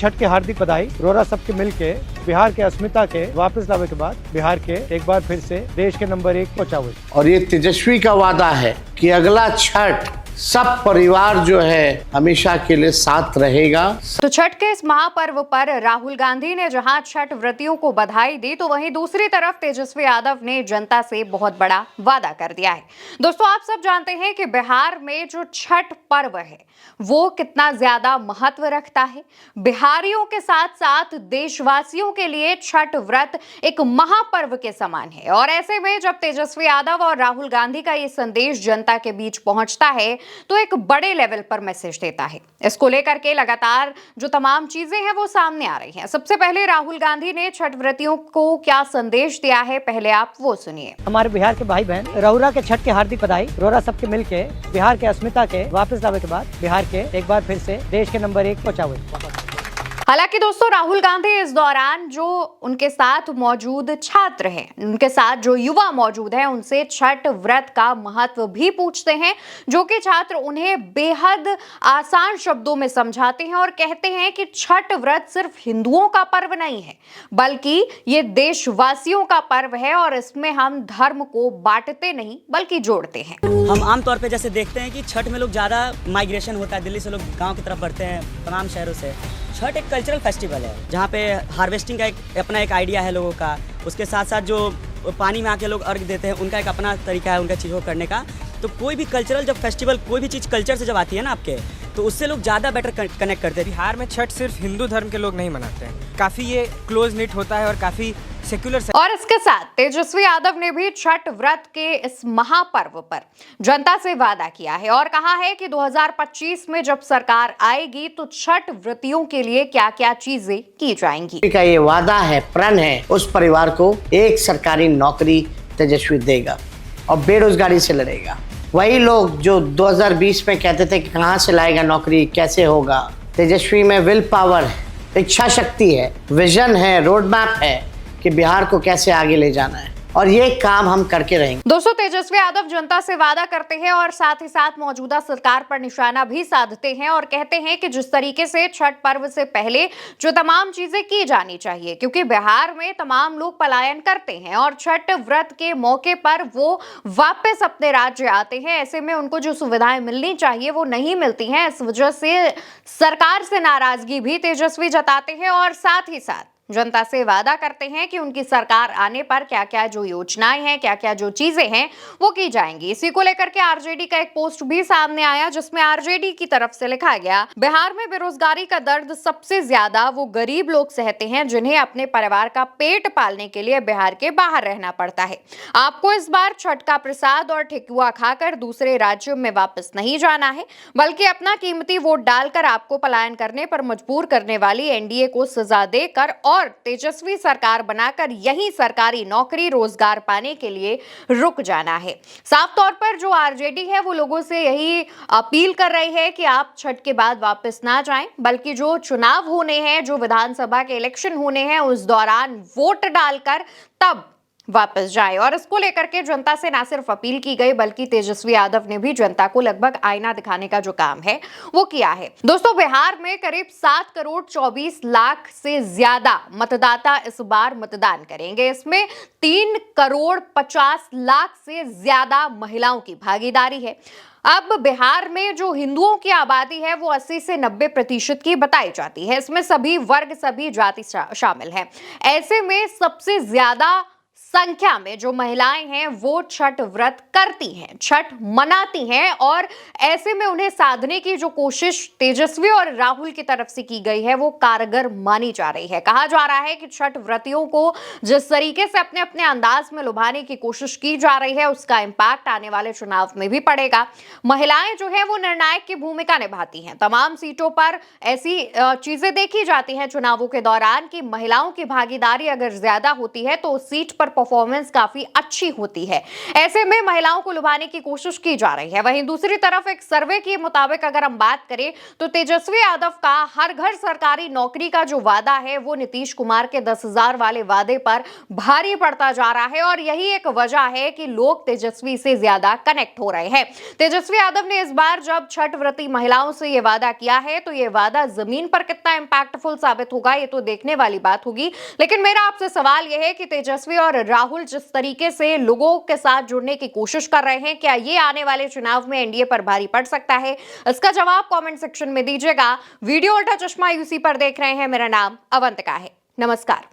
छठ की हार्दिक बधाई। रोरा सबके मिलके बिहार के अस्मिता के वापस लावे के बाद बिहार के एक बार फिर से देश के नंबर 1 पहुंचावे। और ये तेजस्वी का वादा है कि अगला छठ सब परिवार जो है हमेशा के लिए साथ रहेगा। तो छठ के इस महापर्व पर राहुल गांधी ने जहां छठ व्रतियों को बधाई दी, तो वहीं दूसरी तरफ तेजस्वी यादव ने जनता से बहुत बड़ा वादा कर दिया है। दोस्तों, आप सब जानते हैं कि बिहार में जो छठ पर्व है वो कितना ज्यादा महत्व रखता है। बिहारियों के साथ साथ देशवासियों के लिए छठ व्रत एक महापर्व के समान है। और ऐसे में जब तेजस्वी यादव और राहुल गांधी का ये संदेश जनता के बीच पहुंचता है तो एक बड़े लेवल पर मैसेज देता है। इसको लेकर के लगातार जो तमाम चीजें हैं वो सामने आ रही हैं। सबसे पहले राहुल गांधी ने छठ व्रतियों को क्या संदेश दिया है, पहले आप वो सुनिए। हमारे बिहार के भाई बहन रौरा के छठ की हार्दिक बधाई। रोरा सबके मिलके बिहार के अस्मिता के वापस लावे के बाद बिहार के एक बार फिर से देश के नंबर 1 पहुंचावे। हालांकि दोस्तों, राहुल गांधी इस दौरान जो उनके साथ मौजूद छात्र हैं, उनके साथ जो युवा मौजूद हैं, उनसे छठ व्रत का महत्व भी पूछते हैं, जो कि छात्र उन्हें बेहद आसान शब्दों में समझाते हैं और कहते हैं कि छठ व्रत सिर्फ हिंदुओं का पर्व नहीं है, बल्कि ये देशवासियों का पर्व है और इसमें हम धर्म को बांटते नहीं बल्कि जोड़ते हैं। हम आमतौर पे जैसे देखते हैं कि छठ में लोग ज़्यादा माइग्रेशन होता है, दिल्ली से लोग गांव की तरफ बढ़ते हैं, तमाम शहरों से। छठ एक कल्चरल फेस्टिवल है जहाँ पे हार्वेस्टिंग का अपना एक आइडिया है लोगों का। उसके साथ साथ जो पानी में आके लोग अर्घ देते हैं, उनका एक अपना तरीका है उनका चीज़ों को करने का। तो कोई भी कल्चरल जब फेस्टिवल, कोई भी चीज़ कल्चर से जब आती है ना आपके, तो उससे लोग ज़्यादा बेटर कनेक्ट करते हैं। बिहार में छठ सिर्फ हिंदू धर्म के लोग नहीं मनाते हैं, काफ़ी ये क्लोज निट होता है और काफ़ी सेक्युलर। और इसके साथ तेजस्वी यादव ने भी छठ व्रत के इस महापर्व पर जनता से वादा किया है और कहा है कि 2025 में जब सरकार आएगी तो छठ व्रतियों के लिए क्या-क्या चीजें की जाएंगी। का ये वादा है, प्रण है, उस परिवार को एक सरकारी नौकरी तेजस्वी देगा और बेरोजगारी से लड़ेगा। वही लोग जो 2020 में कहते थे कि कहाँ से लाएगा नौकरी, कैसे होगा, तेजस्वी में विल पावर है, इच्छा शक्ति है, विजन है, रोड मैप है कि बिहार को कैसे आगे ले जाना है और ये काम हम करके रहेंगे। दोस्तों, तेजस्वी यादव जनता से वादा करते हैं और साथ ही साथ मौजूदा सरकार पर निशाना भी साधते हैं और कहते हैं कि जिस तरीके से छठ पर्व से पहले जो तमाम चीजें की जानी चाहिए, क्योंकि बिहार में तमाम लोग पलायन करते हैं और छठ व्रत के मौके पर वो वापस अपने राज्य आते हैं। ऐसे में उनको जो सुविधाएं मिलनी चाहिए वो नहीं मिलती हैं। इस वजह से सरकार से नाराजगी भी तेजस्वी जताते हैं और साथ ही साथ जनता से वादा करते हैं कि उनकी सरकार आने पर क्या क्या जो योजनाएं हैं, क्या क्या जो चीजें हैं वो की जाएंगी। इसी को लेकर के आरजेडी का एक पोस्ट भी सामने आया जिसमें आरजेडी की तरफ से लिखा गया, बिहार में बेरोजगारी का दर्द सबसे ज्यादा वो गरीब लोग सहते हैं जिन्हें अपने परिवार का पेट पालने के लिए बिहार के बाहर रहना पड़ता है। आपको इस बार छठ का प्रसाद और ठेकुआ खाकर दूसरे राज्यों में वापस नहीं जाना है, बल्कि अपना कीमती वोट डालकर आपको पलायन करने पर मजबूर करने वाली एनडीए को सजा देकर और तेजस्वी सरकार बनाकर यही सरकारी नौकरी रोजगार पाने के लिए रुक जाना है। साफ तौर पर जो आरजेडी है वो लोगों से यही अपील कर रही है कि आप छठ के बाद वापस ना जाएं, बल्कि जो चुनाव होने हैं, जो विधानसभा के इलेक्शन होने हैं, उस दौरान वोट डालकर तब वापस जाए। और इसको लेकर के जनता से ना सिर्फ अपील की गई बल्कि तेजस्वी यादव ने भी जनता को लगभग आईना दिखाने का जो काम है वो किया है। दोस्तों, बिहार में करीब 7 करोड़ 24 लाख से ज्यादा मतदाता इस बार मतदान करेंगे। इसमें 3 करोड़ 50 लाख से ज्यादा महिलाओं की भागीदारी है। अब बिहार में जो हिंदुओं की आबादी है वो 80 से 90% की बताई जाती है। इसमें सभी वर्ग, सभी जाति शामिल हैं। ऐसे में सबसे ज्यादा संख्या में जो महिलाएं हैं वो छठ व्रत करती हैं, छठ मनाती हैं और ऐसे में उन्हें साधने की जो कोशिश तेजस्वी और राहुल की तरफ से की गई है वो कारगर मानी जा रही है। कहा जा रहा है कि छठ व्रतियों को जिस तरीके से अपने अपने अंदाज में लुभाने की कोशिश की जा रही है उसका इंपैक्ट आने वाले चुनाव में भी पड़ेगा। महिलाएं जो है वो निर्णायक की भूमिका निभाती हैं। तमाम सीटों पर ऐसी चीजें देखी जाती हैं चुनावों के दौरान कि महिलाओं की भागीदारी अगर ज्यादा होती है तो उस सीट पर परफॉर्मेंस काफी अच्छी होती है। ऐसे में महिलाओं को लुभाने की कोशिश की जा रही है। वहीं दूसरी तरफ एक सर्वे के मुताबिक अगर हम बात करें तो तेजस्वी यादव का हर घर सरकारी नौकरी का जो वादा है वो नीतीश कुमार के 10,000 वाले वादे पर भारी पड़ता जा रहा है और यही एक वजह है कि लोग तेजस्वी से ज्यादा कनेक्ट हो रहे हैं। तेजस्वी यादव ने इस बार जब छठ व्रती महिलाओं से यह वादा किया है तो यह वादा जमीन पर कितना इंपैक्टफुल साबित होगा ये तो देखने वाली बात होगी। लेकिन मेरा आपसे सवाल यह है कि तेजस्वी और राहुल जिस तरीके से लोगों के साथ जुड़ने की कोशिश कर रहे हैं, क्या ये आने वाले चुनाव में एनडीए पर भारी पड़ सकता है? इसका जवाब कमेंट सेक्शन में दीजिएगा। वीडियो उल्टा चश्मा यूसी पर देख रहे हैं। मेरा नाम अवंतिका है। नमस्कार।